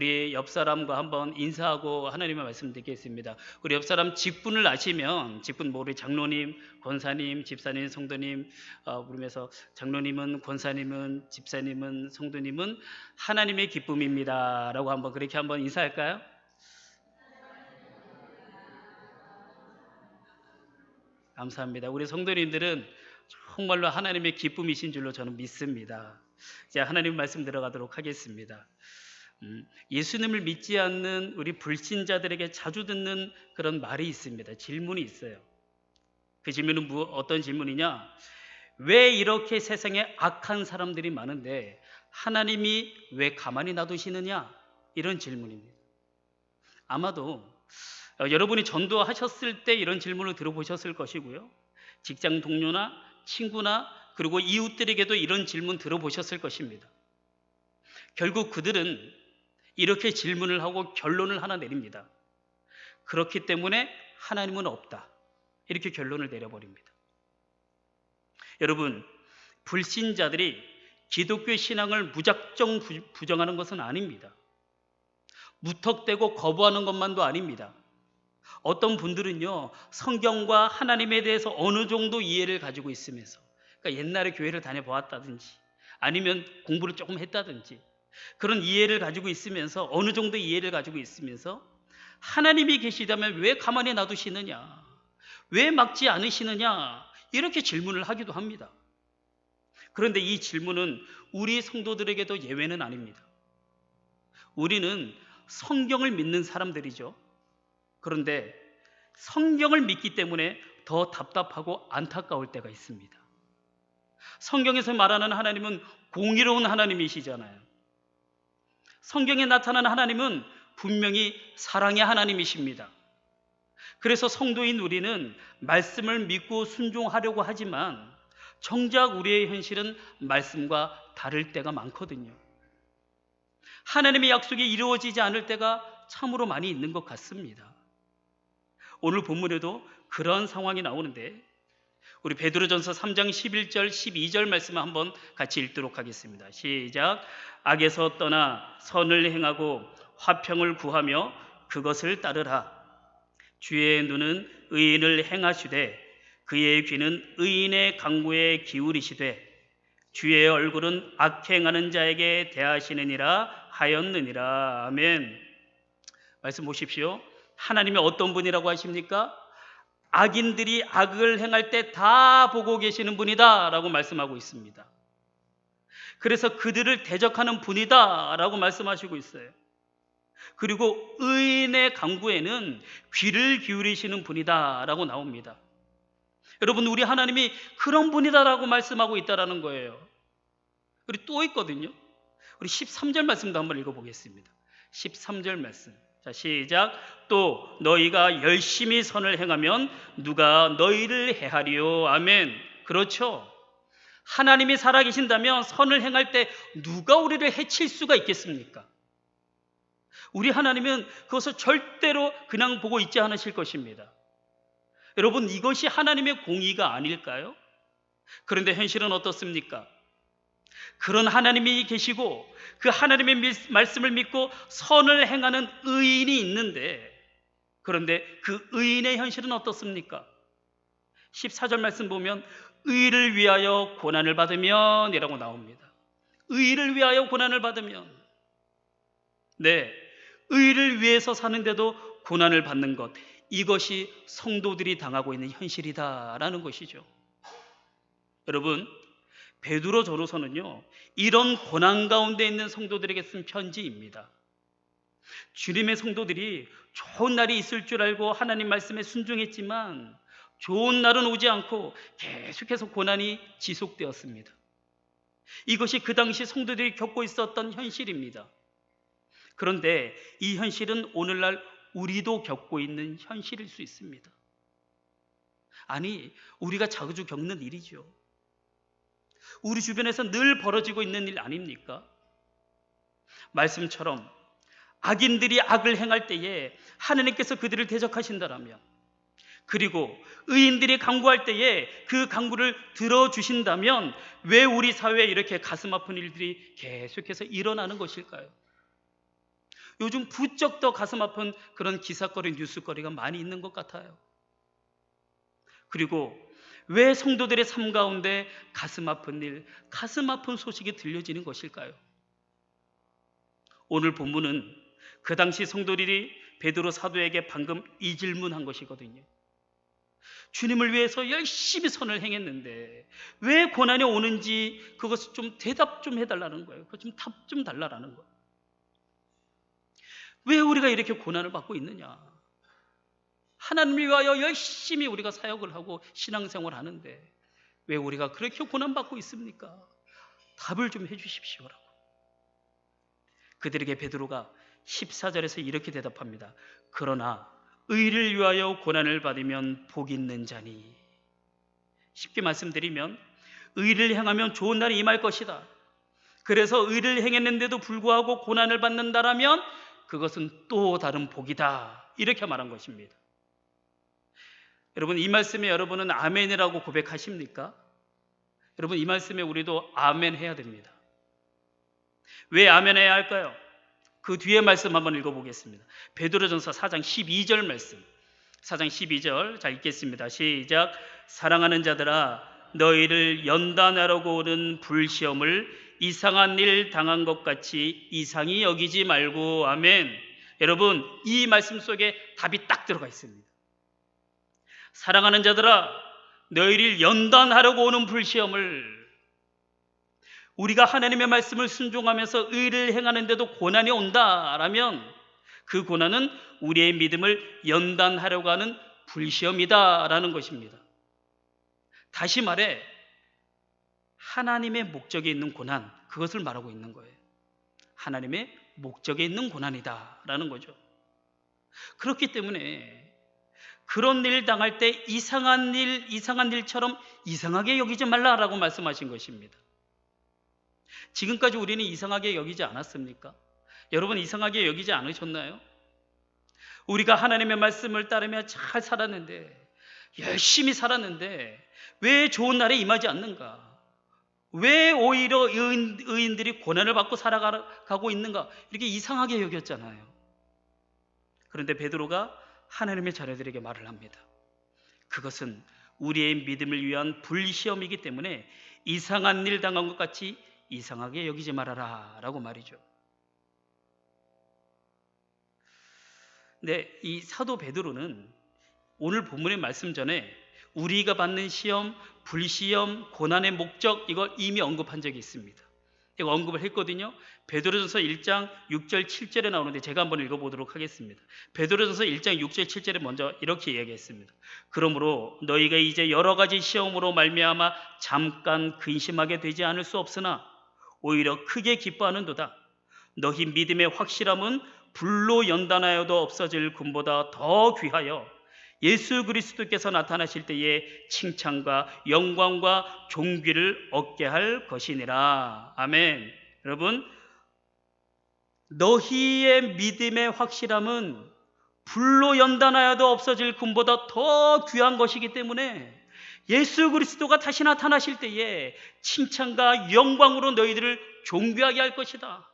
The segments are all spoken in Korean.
우리 옆 사람과 한번 인사하고 하나님의 말씀 듣겠습니다. 우리 옆 사람 직분을 아시면 직분 우리 장로님, 권사님, 집사님, 성도님 부르면서 장로님은 권사님은 집사님은 성도님은 하나님의 기쁨입니다라고 한번 그렇게 한번 인사할까요? 감사합니다. 우리 성도님들은 정말로 하나님의 기쁨이신 줄로 저는 믿습니다. 이제 하나님 말씀 들어가도록 하겠습니다. 예수님을 믿지 않는 우리 불신자들에게 자주 듣는 그런 말이 있습니다. 질문이 있어요. 그 질문은 어떤 질문이냐? 왜 이렇게 세상에 악한 사람들이 많은데 하나님이 왜 가만히 놔두시느냐? 이런 질문입니다. 아마도 여러분이 전도하셨을 때 이런 질문을 들어보셨을 것이고요. 직장 동료나 친구나 그리고 이웃들에게도 이런 질문 들어보셨을 것입니다. 결국 그들은 이렇게 질문을 하고 결론을 하나 내립니다. 그렇기 때문에 하나님은 없다. 이렇게 결론을 내려버립니다. 여러분, 불신자들이 기독교 신앙을 무작정 부정하는 것은 아닙니다. 무턱대고 거부하는 것만도 아닙니다. 어떤 분들은요, 성경과 하나님에 대해서 어느 정도 이해를 가지고 있으면서, 그러니까 옛날에 교회를 다녀보았다든지 아니면 공부를 조금 했다든지 그런 이해를 가지고 있으면서 어느 정도 이해를 가지고 있으면서 하나님이 계시다면 왜 가만히 놔두시느냐, 왜 막지 않으시느냐 이렇게 질문을 하기도 합니다. 그런데 이 질문은 우리 성도들에게도 예외는 아닙니다. 우리는 성경을 믿는 사람들이죠. 그런데 성경을 믿기 때문에 더 답답하고 안타까울 때가 있습니다. 성경에서 말하는 하나님은 공의로운 하나님이시잖아요. 성경에 나타나는 하나님은 분명히 사랑의 하나님이십니다. 그래서 성도인 우리는 말씀을 믿고 순종하려고 하지만 정작 우리의 현실은 말씀과 다를 때가 많거든요. 하나님의 약속이 이루어지지 않을 때가 참으로 많이 있는 것 같습니다. 오늘 본문에도 그런 상황이 나오는데 우리 베드로전서 3장 11절 12절 말씀을 한번 같이 읽도록 하겠습니다. 시작. 악에서 떠나 선을 행하고 화평을 구하며 그것을 따르라. 주의 눈은 의인을 행하시되 그의 귀는 의인의 강구에 기울이시되 주의 얼굴은 악행하는 자에게 대하시느니라 하였느니라. 아멘. 말씀 보십시오. 하나님이 어떤 분이라고 하십니까? 악인들이 악을 행할 때 다 보고 계시는 분이다 라고 말씀하고 있습니다. 그래서 그들을 대적하는 분이다 라고 말씀하시고 있어요. 그리고 의인의 강구에는 귀를 기울이시는 분이다 라고 나옵니다. 여러분, 우리 하나님이 그런 분이다 라고 말씀하고 있다는 거예요. 그리고 또 있거든요. 우리 13절 말씀도 한번 읽어보겠습니다. 13절 말씀. 자, 시작. 또 너희가 열심히 선을 행하면 누가 너희를 해하리요. 아멘. 그렇죠. 하나님이 살아계신다면 선을 행할 때 누가 우리를 해칠 수가 있겠습니까? 우리 하나님은 그것을 절대로 그냥 보고 있지 않으실 것입니다. 여러분, 이것이 하나님의 공의가 아닐까요? 그런데 현실은 어떻습니까? 그런 하나님이 계시고 그 하나님의 말씀을 믿고 선을 행하는 의인이 있는데, 그런데 그 의인의 현실은 어떻습니까? 14절 말씀 보면 의를 위하여 고난을 받으면 이라고 나옵니다. 의를 위하여 고난을 받으면, 네, 의를 위해서 사는데도 고난을 받는 것, 이것이 성도들이 당하고 있는 현실이다라는 것이죠. 여러분, 베드로 전후서는요, 이런 고난 가운데 있는 성도들에게 쓴 편지입니다. 주님의 성도들이 좋은 날이 있을 줄 알고 하나님 말씀에 순종했지만 좋은 날은 오지 않고 계속해서 고난이 지속되었습니다. 이것이 그 당시 성도들이 겪고 있었던 현실입니다. 그런데 이 현실은 오늘날 우리도 겪고 있는 현실일 수 있습니다. 아니, 우리가 자주 겪는 일이죠. 우리 주변에서 늘 벌어지고 있는 일 아닙니까? 말씀처럼 악인들이 악을 행할 때에 하나님께서 그들을 대적하신다라면, 그리고 의인들이 강구할 때에 그 강구를 들어주신다면 왜 우리 사회에 이렇게 가슴 아픈 일들이 계속해서 일어나는 것일까요? 요즘 부쩍 더 가슴 아픈 그런 기사거리, 뉴스거리가 많이 있는 것 같아요. 그리고 왜 성도들의 삶 가운데 가슴 아픈 일, 가슴 아픈 소식이 들려지는 것일까요? 오늘 본문은 그 당시 성도들이 베드로 사도에게 방금 이 질문한 것이거든요. 주님을 위해서 열심히 선을 행했는데 왜 고난이 오는지 그것을 좀 대답 좀 해달라는 거예요. 그거 좀 답 좀 달라라는 거예요. 왜 우리가 이렇게 고난을 받고 있느냐? 하나님을 위하여 열심히 우리가 사역을 하고 신앙생활을 하는데 왜 우리가 그렇게 고난받고 있습니까? 답을 좀 해주십시오라고. 그들에게 베드로가 14절에서 이렇게 대답합니다. 그러나 의를 위하여 고난을 받으면 복 있는 자니. 쉽게 말씀드리면 의를 행하면 좋은 날이 임할 것이다. 그래서 의를 행했는데도 불구하고 고난을 받는다라면 그것은 또 다른 복이다. 이렇게 말한 것입니다. 여러분, 이 말씀에 여러분은 아멘이라고 고백하십니까? 여러분, 이 말씀에 우리도 아멘 해야 됩니다. 왜 아멘 해야 할까요? 그 뒤에 말씀 한번 읽어보겠습니다. 베드로전서 4장 12절 말씀. 4장 12절 자 읽겠습니다. 시작. 사랑하는 자들아, 너희를 연단하려고 오는 불시험을 이상한 일 당한 것 같이 이상히 여기지 말고. 아멘. 여러분, 이 말씀 속에 답이 딱 들어가 있습니다. 사랑하는 자들아, 너희를 연단하려고 오는 불시험을, 우리가 하나님의 말씀을 순종하면서 의를 행하는데도 고난이 온다라면 그 고난은 우리의 믿음을 연단하려고 하는 불시험이다라는 것입니다. 다시 말해 하나님의 목적에 있는 고난, 그것을 말하고 있는 거예요. 하나님의 목적에 있는 고난이다라는 거죠. 그렇기 때문에 그런 일 당할 때 이상한 일처럼 이상하게 여기지 말라라고 말씀하신 것입니다. 지금까지 우리는 이상하게 여기지 않았습니까? 여러분, 이상하게 여기지 않으셨나요? 우리가 하나님의 말씀을 따르며 잘 살았는데, 열심히 살았는데 왜 좋은 날에 임하지 않는가? 왜 오히려 의인들이 고난을 받고 살아가고 있는가? 이렇게 이상하게 여겼잖아요. 그런데 베드로가 하나님의 자녀들에게 말을 합니다. 그것은 우리의 믿음을 위한 불시험이기 때문에 이상한 일 당한 것 같이 이상하게 여기지 말아라 라고 말이죠. 근데 이 사도 베드로는 오늘 본문의 말씀 전에 우리가 받는 시험, 불시험, 고난의 목적, 이걸 이미 언급한 적이 있습니다. 이거 언급을 했거든요. 베드로전서 1장 6절 7절에 나오는데 제가 한번 읽어보도록 하겠습니다. 베드로전서 1장 6절 7절에 먼저 이렇게 이야기했습니다. 그러므로 너희가 이제 여러 가지 시험으로 말미암아 잠깐 근심하게 되지 않을 수 없으나 오히려 크게 기뻐하는도다. 너희 믿음의 확실함은 불로 연단하여도 없어질 금보다 더 귀하여 예수 그리스도께서 나타나실 때에 칭찬과 영광과 존귀를 얻게 할 것이니라. 아멘. 여러분, 너희의 믿음의 확실함은 불로 연단하여도 없어질 금보다 더 귀한 것이기 때문에 예수 그리스도가 다시 나타나실 때에 칭찬과 영광으로 너희들을 존귀하게 할 것이다.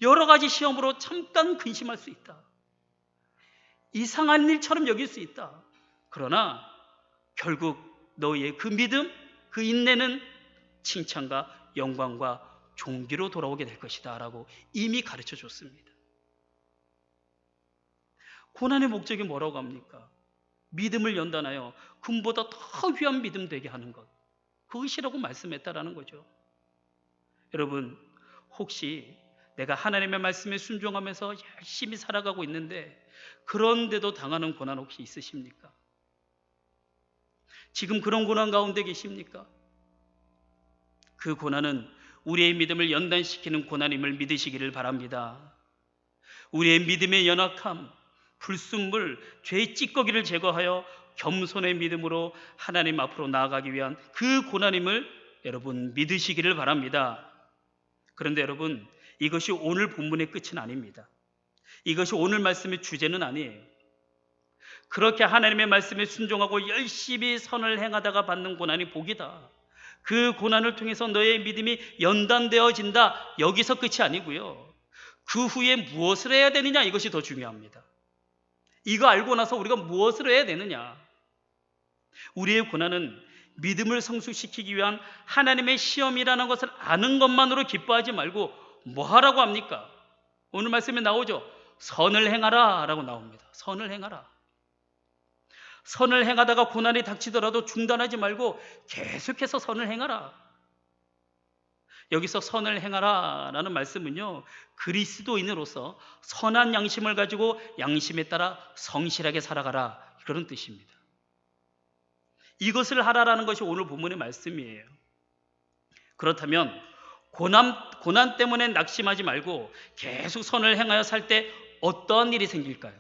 여러 가지 시험으로 잠깐 근심할 수 있다. 이상한 일처럼 여길 수 있다. 그러나 결국 너희의 그 믿음, 그 인내는 칭찬과 영광과 존귀로 돌아오게 될 것이다 라고 이미 가르쳐 줬습니다. 고난의 목적이 뭐라고 합니까? 믿음을 연단하여 금보다 더 귀한 믿음 되게 하는 것, 그것이라고 말씀했다라는 거죠. 여러분, 혹시 내가 하나님의 말씀에 순종하면서 열심히 살아가고 있는데 그런데도 당하는 고난 혹시 있으십니까? 지금 그런 고난 가운데 계십니까? 그 고난은 우리의 믿음을 연단시키는 고난임을 믿으시기를 바랍니다. 우리의 믿음의 연약함, 불순물, 죄의 찌꺼기를 제거하여 겸손의 믿음으로 하나님 앞으로 나아가기 위한 그 고난임을 여러분 믿으시기를 바랍니다. 그런데 여러분, 이것이 오늘 본문의 끝은 아닙니다. 이것이 오늘 말씀의 주제는 아니에요. 그렇게 하나님의 말씀에 순종하고 열심히 선을 행하다가 받는 고난이 복이다. 그 고난을 통해서 너의 믿음이 연단되어진다. 여기서 끝이 아니고요. 그 후에 무엇을 해야 되느냐, 이것이 더 중요합니다. 이거 알고 나서 우리가 무엇을 해야 되느냐. 우리의 고난은 믿음을 성숙시키기 위한 하나님의 시험이라는 것을 아는 것만으로 기뻐하지 말고 뭐 하라고 합니까? 오늘 말씀에 나오죠. 선을 행하라 라고 나옵니다. 선을 행하라. 선을 행하다가 고난이 닥치더라도 중단하지 말고 계속해서 선을 행하라. 여기서 선을 행하라 라는 말씀은요, 그리스도인으로서 선한 양심을 가지고 양심에 따라 성실하게 살아가라, 그런 뜻입니다. 이것을 하라라는 것이 오늘 본문의 말씀이에요. 그렇다면 고난 때문에 낙심하지 말고 계속 선을 행하여 살 때 어떠한 일이 생길까요?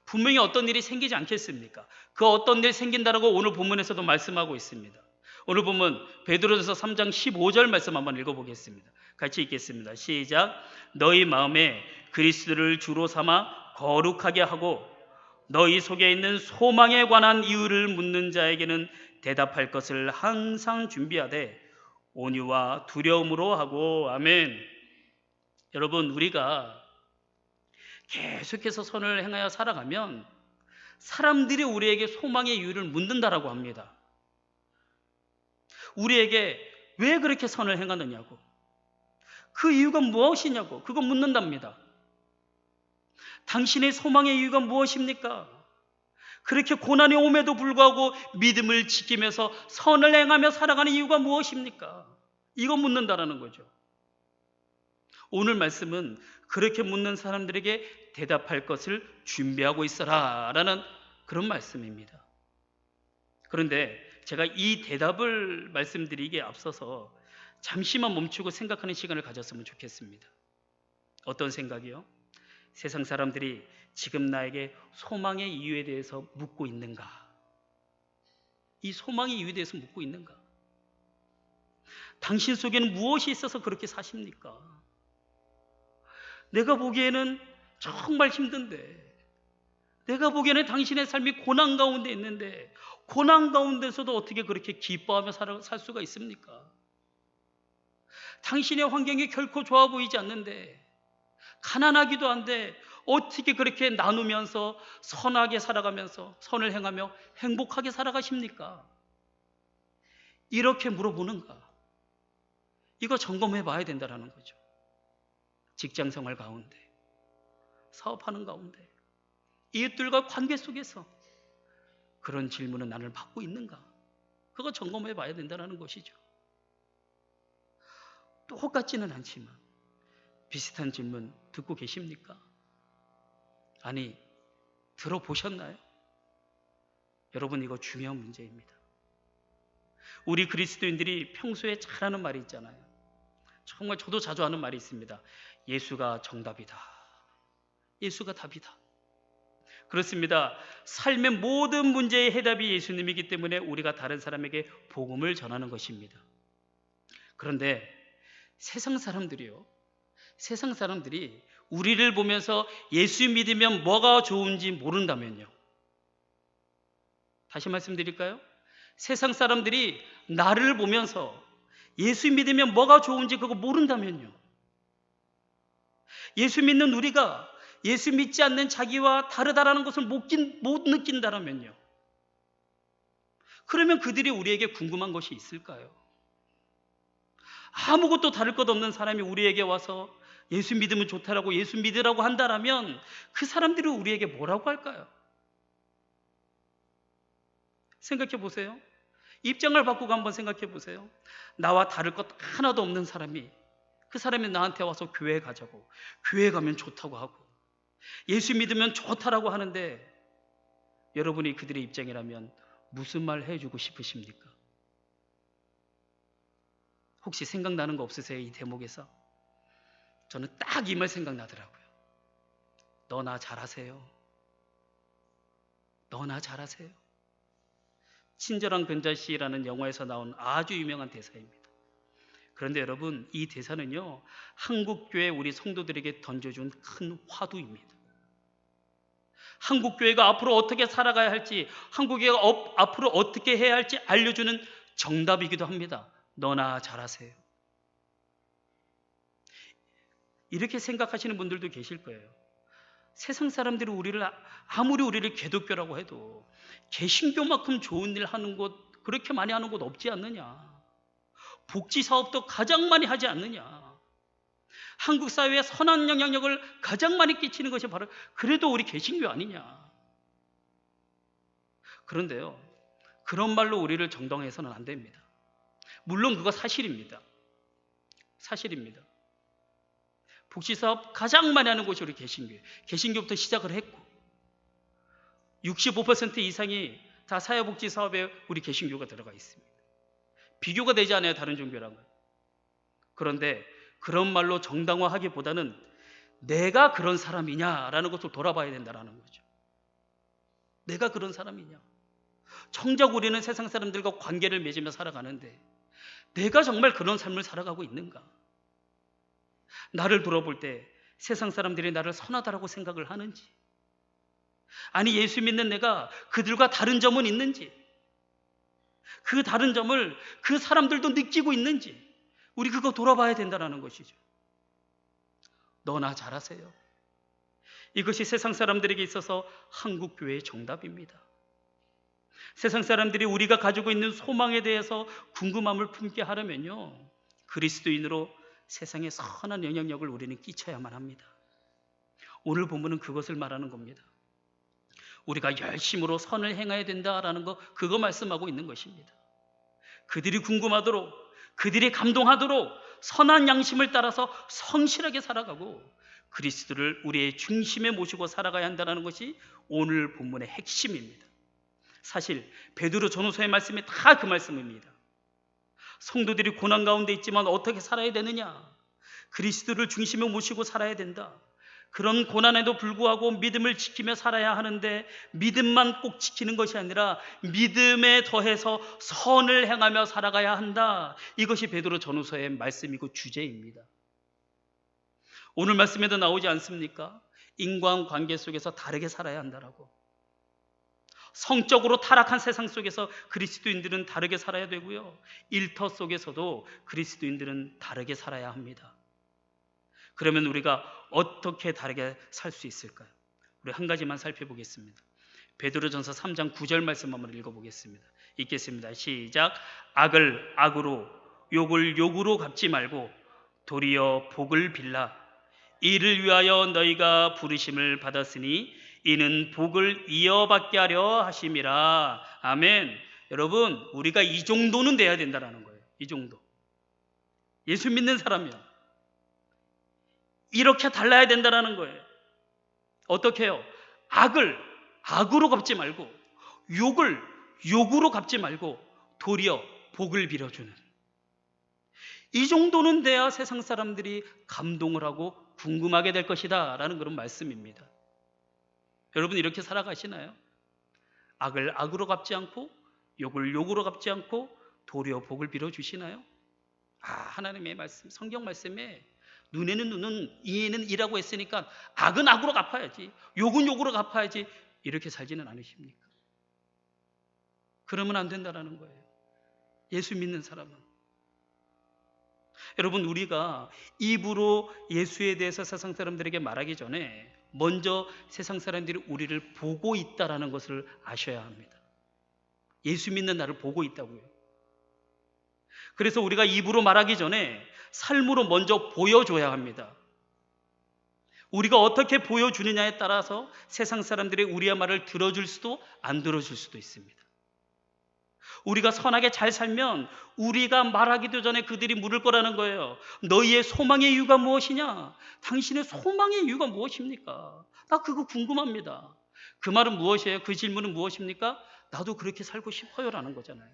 분명히 어떤 일이 생기지 않겠습니까? 그 어떤 일이 생긴다라고 오늘 본문에서도 말씀하고 있습니다. 오늘 본문 베드로전서 3장 15절 말씀 한번 읽어보겠습니다. 같이 읽겠습니다. 시작. 너희 마음에 그리스도를 주로 삼아 거룩하게 하고 너희 속에 있는 소망에 관한 이유를 묻는 자에게는 대답할 것을 항상 준비하되 온유와 두려움으로 하고. 아멘. 여러분, 우리가 계속해서 선을 행하여 살아가면 사람들이 우리에게 소망의 이유를 묻는다라고 합니다. 우리에게 왜 그렇게 선을 행하느냐고, 그 이유가 무엇이냐고, 그거 묻는답니다. 당신의 소망의 이유가 무엇입니까? 그렇게 고난이 옴에도 불구하고 믿음을 지키면서 선을 행하며 살아가는 이유가 무엇입니까? 이거 묻는다라는 거죠. 오늘 말씀은 그렇게 묻는 사람들에게 대답할 것을 준비하고 있어라 라는 그런 말씀입니다. 그런데 제가 이 대답을 말씀드리기에 앞서서 잠시만 멈추고 생각하는 시간을 가졌으면 좋겠습니다. 어떤 생각이요? 세상 사람들이 지금 나에게 소망의 이유에 대해서 묻고 있는가? 이 소망의 이유에 대해서 묻고 있는가? 당신 속에는 무엇이 있어서 그렇게 사십니까? 내가 보기에는 정말 힘든데, 내가 보기에는 당신의 삶이 고난 가운데 있는데, 고난 가운데서도 어떻게 그렇게 기뻐하며 살 수가 있습니까? 당신의 환경이 결코 좋아 보이지 않는데, 가난하기도 한데 어떻게 그렇게 나누면서 선하게 살아가면서 선을 행하며 행복하게 살아가십니까? 이렇게 물어보는가? 이거 점검해 봐야 된다는 거죠. 직장 생활 가운데, 사업하는 가운데, 이웃들과 관계 속에서 그런 질문은 나를 받고 있는가? 그거 점검해 봐야 된다는 것이죠. 똑같지는 않지만 비슷한 질문 듣고 계십니까? 아니, 들어보셨나요? 여러분, 이거 중요한 문제입니다. 우리 그리스도인들이 평소에 잘하는 말이 있잖아요. 정말 저도 자주 하는 말이 있습니다. 예수가 정답이다. 예수가 답이다. 그렇습니다. 삶의 모든 문제의 해답이 예수님이기 때문에 우리가 다른 사람에게 복음을 전하는 것입니다. 그런데 세상 사람들이 우리를 보면서 예수 믿으면 뭐가 좋은지 모른다면요. 다시 말씀드릴까요? 세상 사람들이 나를 보면서 예수 믿으면 뭐가 좋은지 그거 모른다면요. 예수 믿는 우리가 예수 믿지 않는 자기와 다르다라는 것을 못 느낀다면요. 그러면 그들이 우리에게 궁금한 것이 있을까요? 아무것도 다를 것 없는 사람이 우리에게 와서 예수 믿으면 좋다라고 예수 믿으라고 한다라면 그 사람들이 우리에게 뭐라고 할까요? 생각해 보세요. 입장을 바꾸고 한번 생각해 보세요. 나와 다를 것 하나도 없는 사람이, 그 사람이 나한테 와서 교회 가자고, 교회 가면 좋다고 하고, 예수 믿으면 좋다라고 하는데 여러분이 그들의 입장이라면 무슨 말 해주고 싶으십니까? 혹시 생각나는 거 없으세요? 이 대목에서 저는 딱 이 말 생각나더라고요. 너나 잘하세요. 너나 잘하세요. 친절한 근자씨라는 영화에서 나온 아주 유명한 대사입니다. 그런데 여러분, 이 대사는요, 한국교회 우리 성도들에게 던져준 큰 화두입니다. 한국교회가 앞으로 어떻게 살아가야 할지, 한국교회가 앞으로 어떻게 해야 할지 알려주는 정답이기도 합니다. 너나 잘하세요. 이렇게 생각하시는 분들도 계실 거예요. 세상 사람들이 아무리 우리를 기독교라고 해도 개신교만큼 좋은 일 하는 곳, 그렇게 많이 하는 곳 없지 않느냐. 복지 사업도 가장 많이 하지 않느냐. 한국 사회에 선한 영향력을 가장 많이 끼치는 것이 바로 그래도 우리 개신교 아니냐. 그런데요, 그런 말로 우리를 정당해서는 안 됩니다. 물론 그거 사실입니다. 사실입니다. 복지사업 가장 많이 하는 곳이 우리 개신교예요. 개신교부터 시작을 했고 65% 이상이 다 사회복지사업에 우리 개신교가 들어가 있습니다. 비교가 되지 않아요, 다른 종교랑은. 그런데 그런 말로 정당화하기보다는 내가 그런 사람이냐라는 것을 돌아봐야 된다는 거죠. 내가 그런 사람이냐. 정작 우리는 세상 사람들과 관계를 맺으며 살아가는데 내가 정말 그런 삶을 살아가고 있는가? 나를 돌아볼 때 세상 사람들이 나를 선하다라고 생각을 하는지, 아니 예수 믿는 내가 그들과 다른 점은 있는지, 그 다른 점을 그 사람들도 느끼고 있는지 우리 그거 돌아봐야 된다는 것이죠. 너나 잘하세요. 이것이 세상 사람들에게 있어서 한국교회의 정답입니다. 세상 사람들이 우리가 가지고 있는 소망에 대해서 궁금함을 품게 하려면요, 그리스도인으로 세상에 선한 영향력을 우리는 끼쳐야만 합니다. 오늘 본문은 그것을 말하는 겁니다. 우리가 열심으로 선을 행해야 된다라는 거, 그거 말씀하고 있는 것입니다. 그들이 궁금하도록, 그들이 감동하도록 선한 양심을 따라서 성실하게 살아가고 그리스도를 우리의 중심에 모시고 살아가야 한다는 것이 오늘 본문의 핵심입니다. 사실 베드로 전후서의 말씀이 다 그 말씀입니다. 성도들이 고난 가운데 있지만 어떻게 살아야 되느냐? 그리스도를 중심에 모시고 살아야 된다. 그런 고난에도 불구하고 믿음을 지키며 살아야 하는데 믿음만 꼭 지키는 것이 아니라 믿음에 더해서 선을 행하며 살아가야 한다. 이것이 베드로 전후서의 말씀이고 주제입니다. 오늘 말씀에도 나오지 않습니까? 인간관계 속에서 다르게 살아야 한다라고. 성적으로 타락한 세상 속에서 그리스도인들은 다르게 살아야 되고요, 일터 속에서도 그리스도인들은 다르게 살아야 합니다. 그러면 우리가 어떻게 다르게 살 수 있을까요? 우리 한 가지만 살펴보겠습니다. 베드로전서 3장 9절 말씀 한번 읽어보겠습니다. 읽겠습니다. 시작. 악을 악으로, 욕을 욕으로 갚지 말고 도리어 복을 빌라. 이를 위하여 너희가 부르심을 받았으니 이는 복을 이어받게 하려 하심이라. 아멘. 여러분, 우리가 이 정도는 돼야 된다는 거예요. 이 정도. 예수 믿는 사람이요, 이렇게 달라야 된다는 거예요. 어떻게 해요? 악을 악으로 갚지 말고, 욕을 욕으로 갚지 말고 도리어 복을 빌어주는, 이 정도는 돼야 세상 사람들이 감동을 하고 궁금하게 될 것이다 라는 그런 말씀입니다. 여러분, 이렇게 살아가시나요? 악을 악으로 갚지 않고 욕을 욕으로 갚지 않고 도리어 복을 빌어주시나요? 하나님의 말씀, 성경 말씀에 눈에는 눈은, 이에는 이라고 했으니까 악은 악으로 갚아야지, 욕은 욕으로 갚아야지, 이렇게 살지는 않으십니까? 그러면 안 된다는 거예요. 예수 믿는 사람은. 여러분, 우리가 입으로 예수에 대해서 세상 사람들에게 말하기 전에 먼저 세상 사람들이 우리를 보고 있다는 것을 아셔야 합니다. 예수 믿는 나를 보고 있다고요. 그래서 우리가 입으로 말하기 전에 삶으로 먼저 보여줘야 합니다. 우리가 어떻게 보여주느냐에 따라서 세상 사람들이 우리의 말을 들어줄 수도 안 들어줄 수도 있습니다. 우리가 선하게 잘 살면 우리가 말하기도 전에 그들이 물을 거라는 거예요. 너희의 소망의 이유가 무엇이냐? 당신의 소망의 이유가 무엇입니까? 나 그거 궁금합니다. 그 말은 무엇이에요? 그 질문은 무엇입니까? 나도 그렇게 살고 싶어요 라는 거잖아요.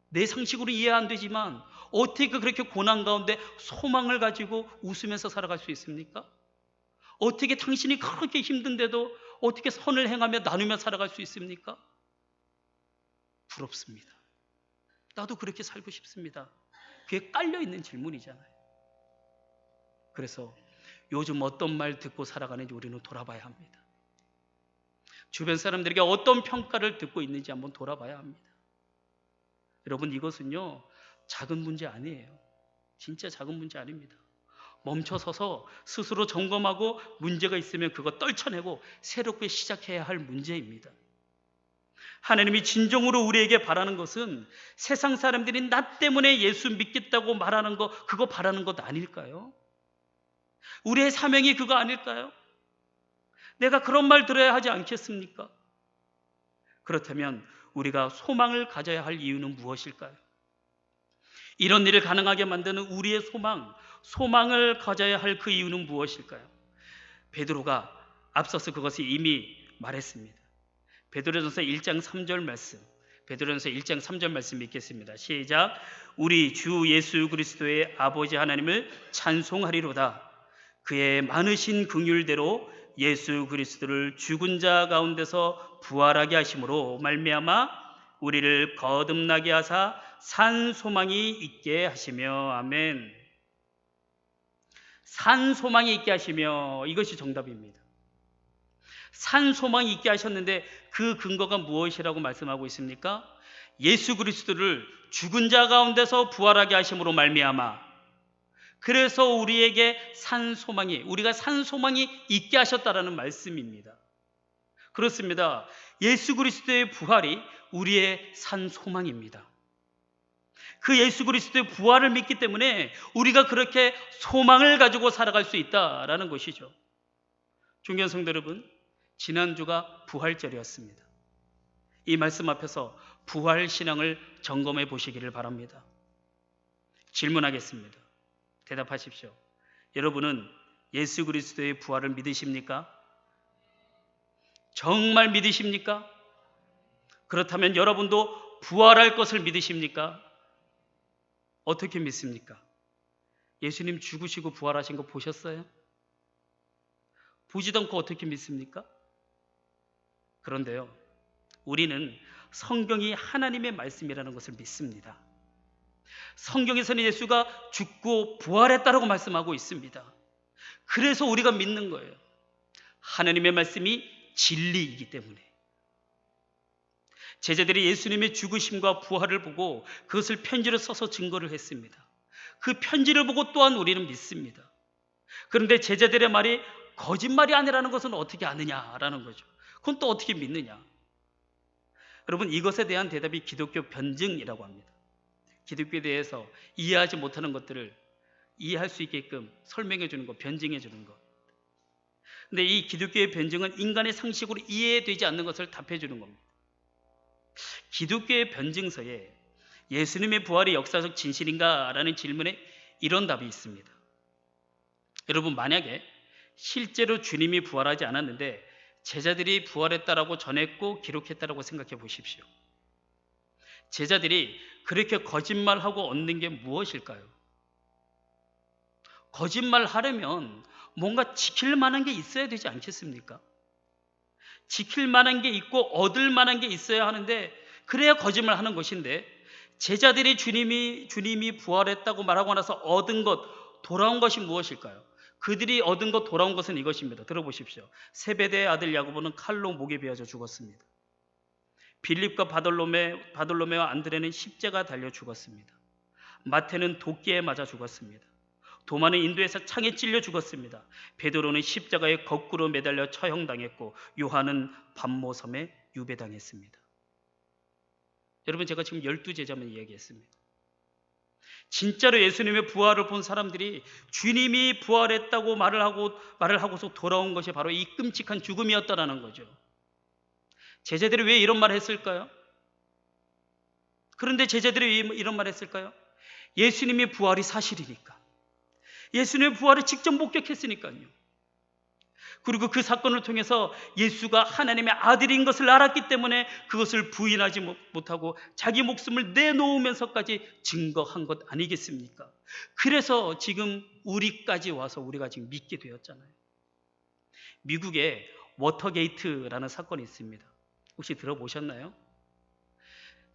내 상식으로 이해 안 되지만 어떻게 그렇게 고난 가운데 소망을 가지고 웃으면서 살아갈 수 있습니까? 어떻게 당신이 그렇게 힘든데도 어떻게 선을 행하며 나누며 살아갈 수 있습니까? 부럽습니다. 나도 그렇게 살고 싶습니다. 그게 깔려있는 질문이잖아요. 그래서 요즘 어떤 말 듣고 살아가는지 우리는 돌아봐야 합니다. 주변 사람들에게 어떤 평가를 듣고 있는지 한번 돌아봐야 합니다. 여러분, 이것은요 작은 문제 아니에요. 진짜 작은 문제 아닙니다. 멈춰서서 스스로 점검하고 문제가 있으면 그거 떨쳐내고 새롭게 시작해야 할 문제입니다. 하나님이 진정으로 우리에게 바라는 것은 세상 사람들이 나 때문에 예수 믿겠다고 말하는 거, 그거 바라는 것 아닐까요? 우리의 사명이 그거 아닐까요? 내가 그런 말 들어야 하지 않겠습니까? 그렇다면 우리가 소망을 가져야 할 이유는 무엇일까요? 이런 일을 가능하게 만드는 우리의 소망을 가져야 할 그 이유는 무엇일까요? 베드로가 앞서서 그것을 이미 말했습니다. 베드로전서 1장 3절 말씀, 베드로전서 1장 3절 말씀 읽겠습니다. 시작. 우리 주 예수 그리스도의 아버지 하나님을 찬송하리로다. 그의 많으신 긍휼대로 예수 그리스도를 죽은 자 가운데서 부활하게 하심으로 말미암아 우리를 거듭나게 하사 산 소망이 있게 하시며. 아멘. 산 소망이 있게 하시며, 이것이 정답입니다. 산 소망이 있게 하셨는데 그 근거가 무엇이라고 말씀하고 있습니까? 예수 그리스도를 죽은 자 가운데서 부활하게 하심으로 말미암아, 그래서 우리에게 우리가 산 소망이 있게 하셨다라는 말씀입니다. 그렇습니다. 예수 그리스도의 부활이 우리의 산 소망입니다. 그 예수 그리스도의 부활을 믿기 때문에 우리가 그렇게 소망을 가지고 살아갈 수 있다라는 것이죠. 존경하는 성도 여러분, 지난주가 부활절이었습니다. 이 말씀 앞에서 부활 신앙을 점검해 보시기를 바랍니다. 질문하겠습니다. 대답하십시오. 여러분은 예수 그리스도의 부활을 믿으십니까? 정말 믿으십니까? 그렇다면 여러분도 부활할 것을 믿으십니까? 어떻게 믿습니까? 예수님 죽으시고 부활하신 거 보셨어요? 보지도 않고 어떻게 믿습니까? 그런데요, 우리는 성경이 하나님의 말씀이라는 것을 믿습니다. 성경에서는 예수가 죽고 부활했다라고 말씀하고 있습니다. 그래서 우리가 믿는 거예요. 하나님의 말씀이 진리이기 때문에. 제자들이 예수님의 죽으심과 부활을 보고 그것을 편지로 써서 증거를 했습니다. 그 편지를 보고 또한 우리는 믿습니다. 그런데 제자들의 말이 거짓말이 아니라는 것은 어떻게 아느냐라는 거죠. 그건 또 어떻게 믿느냐? 여러분, 이것에 대한 대답이 기독교 변증이라고 합니다. 기독교에 대해서 이해하지 못하는 것들을 이해할 수 있게끔 설명해 주는 것, 변증해 주는 것. 근데 이 기독교의 변증은 인간의 상식으로 이해되지 않는 것을 답해 주는 겁니다. 기독교의 변증서에 예수님의 부활이 역사적 진실인가? 라는 질문에 이런 답이 있습니다. 여러분, 만약에 실제로 주님이 부활하지 않았는데 제자들이 부활했다라고 전했고 기록했다라고 생각해 보십시오. 제자들이 그렇게 거짓말하고 얻는 게 무엇일까요? 거짓말하려면 뭔가 지킬 만한 게 있어야 되지 않겠습니까? 지킬 만한 게 있고 얻을 만한 게 있어야 하는데, 그래야 거짓말하는 것인데, 제자들이 주님이 부활했다고 말하고 나서 얻은 것, 돌아온 것이 무엇일까요? 그들이 얻은 것, 돌아온 것은 이것입니다. 들어보십시오. 세베대의 아들 야고보는 칼로 목에 베어져 죽었습니다. 빌립과 바돌로메와 안드레는 십자가 달려 죽었습니다. 마태는 도끼에 맞아 죽었습니다. 도마는 인도에서 창에 찔려 죽었습니다. 베드로는 십자가에 거꾸로 매달려 처형당했고 요한은 반모섬에 유배당했습니다. 여러분, 제가 지금 12제자만 이야기했습니다. 진짜로 예수님의 부활을 본 사람들이 주님이 부활했다고 말을 하고서 돌아온 것이 바로 이 끔찍한 죽음이었다라는 거죠. 제자들이 왜 이런 말을 했을까요? 그런데 제자들이 왜 이런 말을 했을까요? 예수님의 부활이 사실이니까. 예수님의 부활을 직접 목격했으니까요. 그리고 그 사건을 통해서 예수가 하나님의 아들인 것을 알았기 때문에 그것을 부인하지 못하고 자기 목숨을 내놓으면서까지 증거한 것 아니겠습니까? 그래서 지금 우리까지 와서 우리가 지금 믿게 되었잖아요. 미국에 워터게이트라는 사건이 있습니다. 혹시 들어보셨나요?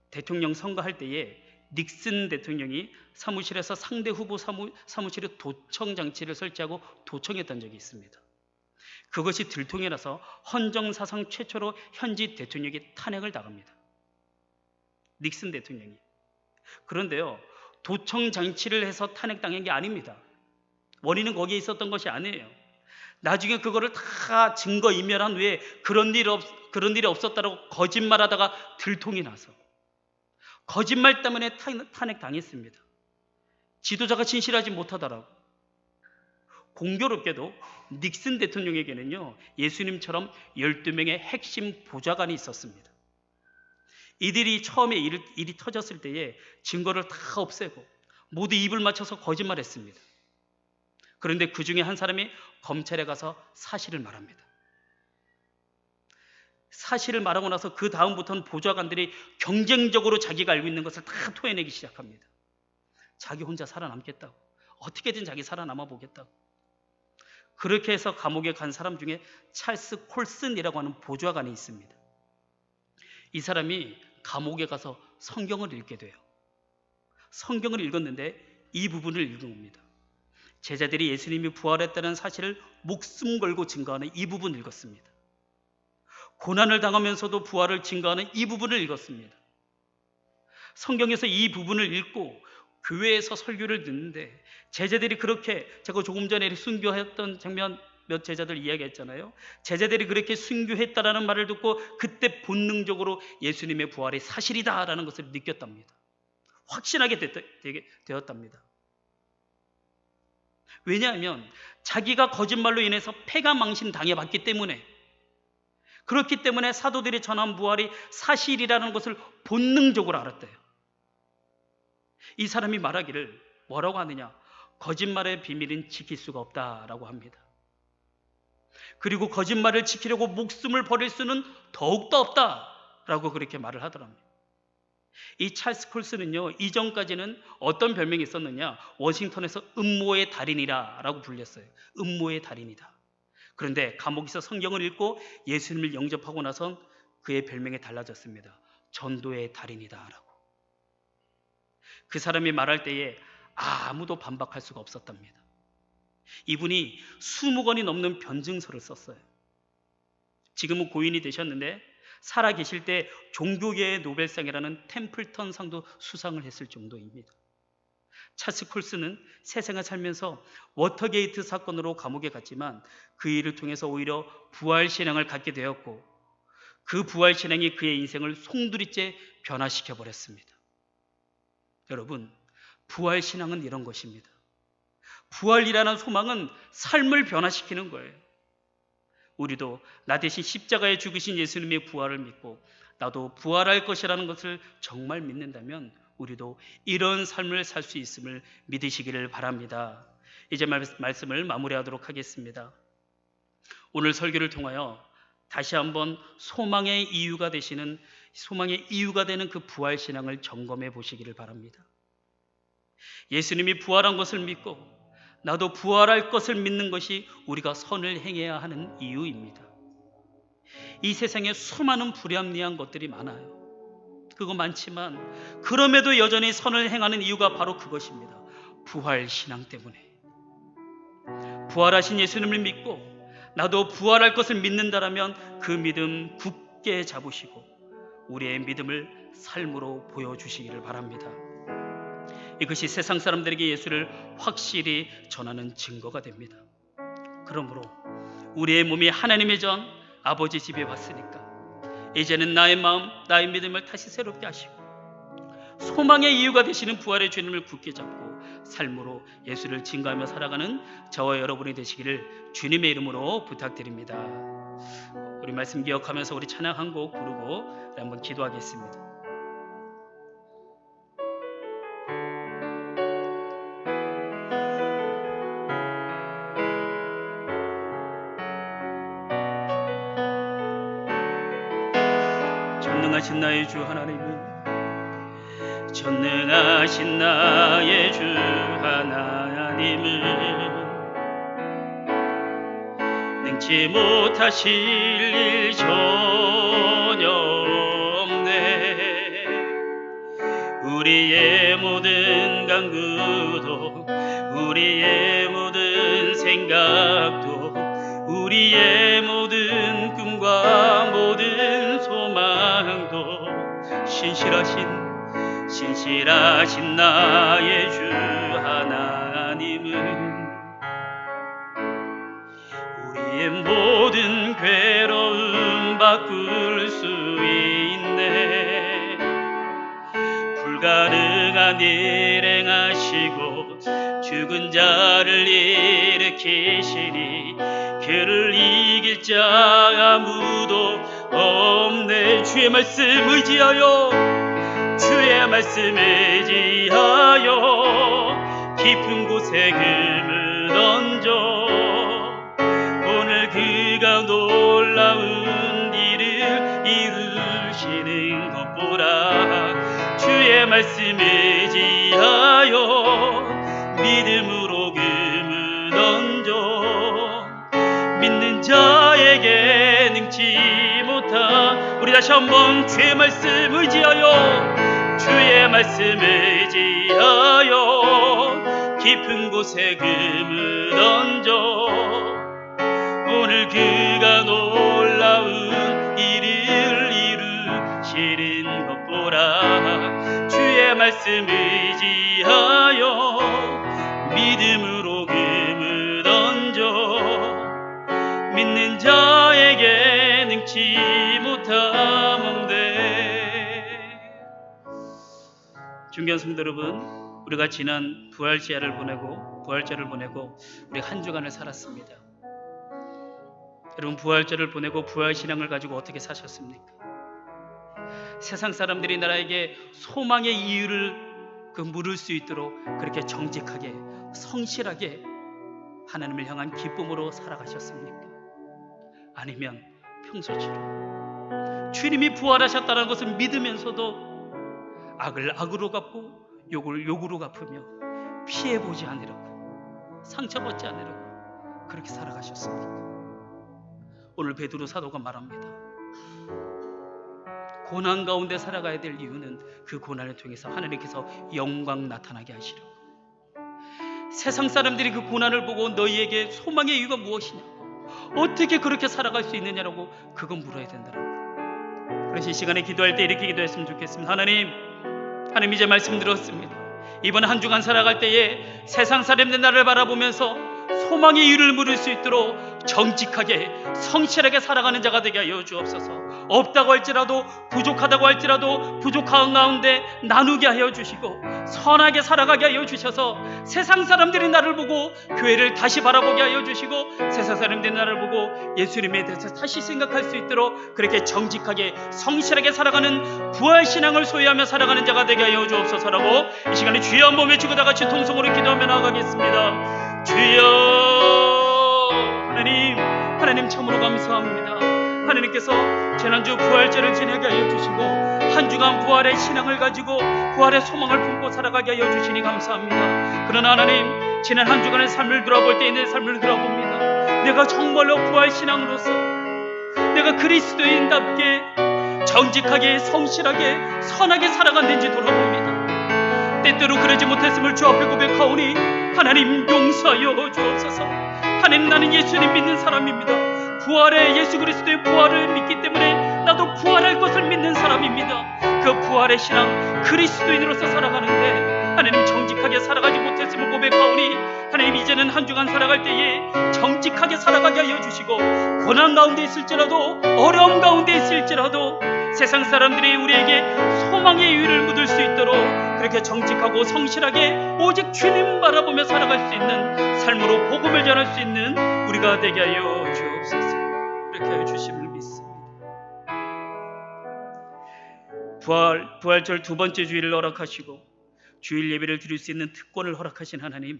대통령 선거할 때에 닉슨 대통령이 사무실에서 상대 후보 사무실에 도청 장치를 설치하고 도청했던 적이 있습니다. 그것이 들통이 나서 헌정사상 최초로 현직 대통령이 탄핵을 당합니다. 닉슨 대통령이. 그런데요, 도청 장치를 해서 탄핵당한 게 아닙니다. 원인은 거기에 있었던 것이 아니에요. 나중에 그거를 다 증거 인멸한 후에 그런 일이 없었다고 거짓말하다가 들통이 나서 거짓말 때문에 탄핵당했습니다. 지도자가 진실하지 못하더라고. 공교롭게도 닉슨 대통령에게는요, 예수님처럼 12명의 핵심 보좌관이 있었습니다. 이들이 처음에 일이 터졌을 때에 증거를 다 없애고 모두 입을 맞춰서 거짓말했습니다. 그런데 그 중에 한 사람이 검찰에 가서 사실을 말합니다. 사실을 말하고 나서 그 다음부터는 보좌관들이 경쟁적으로 자기가 알고 있는 것을 다 토해내기 시작합니다. 자기 혼자 살아남겠다고, 어떻게든 자기 살아남아 보겠다고. 그렇게 해서 감옥에 간 사람 중에 찰스 콜슨이라고 하는 보좌관이 있습니다. 이 사람이 감옥에 가서 성경을 읽게 돼요. 성경을 읽었는데 이 부분을 읽은 겁니다. 제자들이 예수님이 부활했다는 사실을 목숨 걸고 증거하는 이 부분을 읽었습니다. 고난을 당하면서도 부활을 증거하는 이 부분을 읽었습니다. 성경에서 이 부분을 읽고 교회에서 설교를 듣는데 제자들이 그렇게, 제가 조금 전에 순교했던 장면 몇 제자들 이야기했잖아요. 제자들이 그렇게 순교했다라는 말을 듣고 그때 본능적으로 예수님의 부활이 사실이다라는 것을 느꼈답니다. 확신하게 되었답니다. 왜냐하면 자기가 거짓말로 인해서 패가망신 당해봤기 때문에, 그렇기 때문에 사도들이 전한 부활이 사실이라는 것을 본능적으로 알았대요. 이 사람이 말하기를 뭐라고 하느냐? 거짓말의 비밀은 지킬 수가 없다라고 합니다. 그리고 거짓말을 지키려고 목숨을 버릴 수는 더욱더 없다라고 그렇게 말을 하더랍니다. 이 찰스 콜슨은요, 이전까지는 어떤 별명이 있었느냐? 워싱턴에서 음모의 달인이라고 불렸어요. 음모의 달인이다. 그런데 감옥에서 성경을 읽고 예수님을 영접하고 나선 그의 별명이 달라졌습니다. 전도의 달인이다라고. 그 사람이 말할 때에 아무도 반박할 수가 없었답니다. 이분이 20권이 넘는 변증서를 썼어요. 지금은 고인이 되셨는데 살아계실 때 종교계의 노벨상이라는 템플턴 상도 수상을 했을 정도입니다. 찰스 콜슨은 세상을 살면서 워터게이트 사건으로 감옥에 갔지만 그 일을 통해서 오히려 부활신앙을 갖게 되었고, 그 부활신앙이 그의 인생을 송두리째 변화시켜 버렸습니다. 여러분, 부활신앙은 이런 것입니다. 부활이라는 소망은 삶을 변화시키는 거예요. 우리도 나 대신 십자가에 죽으신 예수님의 부활을 믿고 나도 부활할 것이라는 것을 정말 믿는다면 우리도 이런 삶을 살 수 있음을 믿으시기를 바랍니다. 이제 말씀을 마무리하도록 하겠습니다. 오늘 설교를 통하여 다시 한번 소망의 이유가 되는 그 부활신앙을 점검해 보시기를 바랍니다. 예수님이 부활한 것을 믿고 나도 부활할 것을 믿는 것이 우리가 선을 행해야 하는 이유입니다. 이 세상에 수많은 불합리한 것들이 많아요. 그거 많지만 그럼에도 여전히 선을 행하는 이유가 바로 그것입니다. 부활신앙 때문에. 부활하신 예수님을 믿고 나도 부활할 것을 믿는다라면 그 믿음 굳게 잡으시고 우리의 믿음을 삶으로 보여주시기를 바랍니다. 이것이 세상 사람들에게 예수를 확실히 전하는 증거가 됩니다. 그러므로 우리의 몸이 하나님의 전 아버지 집에 왔으니까 이제는 나의 마음, 나의 믿음을 다시 새롭게 하시고 소망의 이유가 되시는 부활의 주님을 굳게 잡고 삶으로 예수를 증거하며 살아가는 저와 여러분이 되시기를 주님의 이름으로 부탁드립니다. 우리 말씀 기억하면서 우리 찬양 한 곡 부르고 한번 기도하겠습니다. 전능하신 나의 주 하나님은 전능하신 나의 주 하나님은 능치 못하실 일 전혀 없네. 우리의 모든 간구도 우리의 모든 생각도 우리의 모든 꿈과 모든 소망도 신실하신 나의 주 하나님은 우리의 모든 괴로움 바꿀 수 있네. 불가능한 일 행하시고 죽은 자를 일으키시니 그를 이길 자 아무도 없네. 주의 말씀 의지하여, 주의 말씀 의지하여 깊은 곳에 금을 던져 오늘 그가 놀라운 일을 이루시는 것 보라. 주의 말씀 의지하여 믿음으로 금을 던져 믿는 자에게 능치 못한, 우리 다시 한번 주의 말씀 의지하여, 주의 말씀 의지하여 깊은 곳에 금을 던져 오늘 그가 놀라운 일을 이루시는 것 보라. 주의 말씀 의지하여 믿음으로 금을 던져 믿는 자에게 능치 못하는데. 존경하는 성도 여러분, 우리가 지난 부활절을 보내고 우리 한 주간을 살았습니다. 여러분, 부활절을 보내고 부활신앙을 가지고 어떻게 사셨습니까? 세상 사람들이 나라에게 소망의 이유를 물을 수 있도록 그렇게 정직하게 성실하게 하나님을 향한 기쁨으로 살아가셨습니까? 아니면 평소처럼 주님이 부활하셨다는 것을 믿으면서도 악을 악으로 갚고 욕을 욕으로 갚으며 피해보지 않으려고, 상처받지 않으려고 그렇게 살아가셨습니까? 오늘 베드로 사도가 말합니다. 고난 가운데 살아가야 될 이유는 그 고난을 통해서 하나님께서 영광 나타나게 하시려고. 세상 사람들이 그 고난을 보고 너희에게 소망의 이유가 무엇이냐, 어떻게 그렇게 살아갈 수 있느냐라고 그거 물어야 된다라고. 그래서 이 시간에 기도할 때 이렇게 기도했으면 좋겠습니다. 하나님 이제 말씀 들었습니다. 이번 한 주간 살아갈 때에 세상 사람들 나를 바라보면서 소망의 이유를 물을 수 있도록 정직하게 성실하게 살아가는 자가 되게 하여 주옵소서. 없다고 할지라도, 부족하다고 할지라도 부족한 가운데 나누게 하여 주시고 선하게 살아가게 하여 주셔서 세상 사람들이 나를 보고 교회를 다시 바라보게 하여 주시고 세상 사람들이 나를 보고 예수님에 대해서 다시 생각할 수 있도록 그렇게 정직하게 성실하게 살아가는 부활신앙을 소유하며 살아가는 자가 되게 하여 주옵소서라고 이 시간에 주여 한번 외치고 다 같이 통성으로 기도하며 나아가겠습니다. 주여, 하나님 참으로 감사합니다. 하나님께서 지난주 부활절을 지내게 하여 주시고 한 주간 부활의 신앙을 가지고 부활의 소망을 품고 살아가게 하여 주시니 감사합니다. 그러나 하나님, 지난 한 주간의 삶을 돌아볼 때 내 삶을 돌아봅니다. 내가 정말로 부활신앙으로서 내가 그리스도인답게 정직하게 성실하게 선하게 살아갔는지 돌아봅니다. 때때로 그러지 못했음을 주 앞에 고백하오니 하나님 용서하여 주옵소서. 하나님, 나는 예수님 믿는 사람입니다. 부활의 예수 그리스도의 부활을 믿기 때문에 나도 부활할 것을 믿는 사람입니다. 그 부활의 신앙 그리스도인으로서 살아가는데 하나님 정직하게 살아가지 못했음을 고백하오니 하나님, 이제는 한 주간 살아갈 때에 정직하게 살아가게 하여 주시고 고난 가운데 있을지라도 어려움 가운데 있을지라도 세상 사람들이 우리에게 소망의 이유를 묻을 수 있도록 그렇게 정직하고 성실하게 오직 주님 바라보며 살아갈 수 있는 삶으로 복음을 전할 수 있는 우리가 되게 하여 주옵소서. 그렇게 하여 주심을 믿습니다. 부활절 두 번째 주일을 허락하시고 주일 예배를 드릴 수 있는 특권을 허락하신 하나님,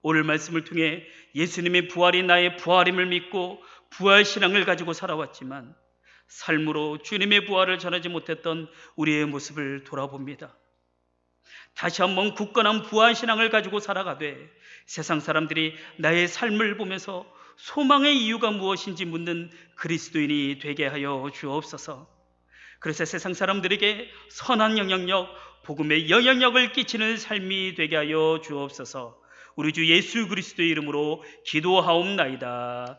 오늘 말씀을 통해 예수님의 부활이 나의 부활임을 믿고 부활 신앙을 가지고 살아왔지만 삶으로 주님의 부활을 전하지 못했던 우리의 모습을 돌아봅니다. 다시 한번 굳건한 부활 신앙을 가지고 살아가되 세상 사람들이 나의 삶을 보면서 소망의 이유가 무엇인지 묻는 그리스도인이 되게 하여 주옵소서. 그래서 세상 사람들에게 선한 영향력, 복음의 영향력을 끼치는 삶이 되게 하여 주옵소서. 우리 주 예수 그리스도의 이름으로 기도하옵나이다.